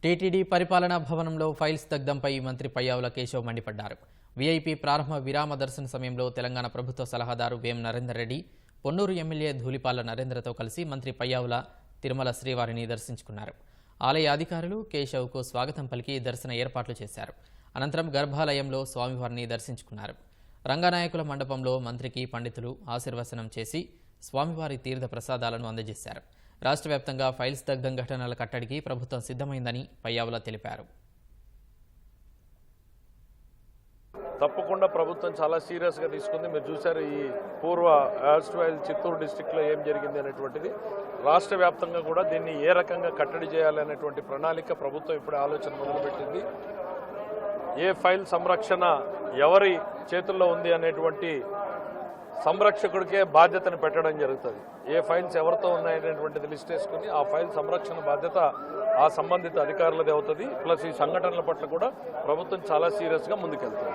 TTD పరిపాలనా భవనంలో files దగ్ధంపై మంత్రి పయ్యావుల కేశవ్ మండిపడ్డారు. వీఐపీ ప్రారంభ విరామ దర్శన సమయంలో తెలంగాణ ప్రభుత్వ సలహాదారు వేం నరేందర్ రెడ్డి, పొన్నూరు ఎమ్మెల్యే ధూళిపాల నరేంద్రతో కలిసి మంత్రి పయ్యావుల తిరుమల శ్రీవారిని దర్శించుకున్నారు. ఆలయ అధికారులు కేశవ్కు స్వాగతం పలికి దర్శన ఏర్పాట్లు చేశారు. అనంతరం గర్భాలయంలో స్వామివారిని దర్శించుకున్నారు. రంగనాయకుల మండపంలో మంత్రికి పండితులు ఆశీర్వచనం చేసి స్వామివారి తీర్థ ప్రసాదాలను అందజేశారు. రాష్ట్ర వ్యాప్తంగా ఫైల్స్ దగ్ధం ఘటనల కట్టడికి ప్రభుత్వం సిద్ధమైందని పయ్యావుల తెలిపారు. తప్పకుండా ప్రభుత్వం చాలా సీరియస్గా తీసుకుంది. మీరు చూశారు ఈ పూర్వ చిత్తూరు డిస్టిక్లో ఏం జరిగింది అనేటువంటిది. రాష్ట్ర వ్యాప్తంగా కూడా దీన్ని ఏ రకంగా కట్టడి చేయాలనేటువంటి ప్రణాళిక ప్రభుత్వం ఇప్పుడే ఆలోచన మొదలుపెట్టింది. ఏ ఫైల్ సంరక్షణ ఎవరి చేతుల్లో ఉంది అనేటువంటి సంరక్షకుడికే బాధ్యతను పెట్టడం జరుగుతుంది. ఏ ఫైల్స్ ఎవరితో ఉన్నాయనేటువంటిది లిస్ట్ వేసుకుని ఆ ఫైల్ సంరక్షణ బాధ్యత ఆ సంబంధిత అధికారులదే అవుతుంది. ప్లస్ ఈ సంఘటనల పట్ల కూడా ప్రభుత్వం చాలా సీరియస్గా ముందుకెళ్తుంది.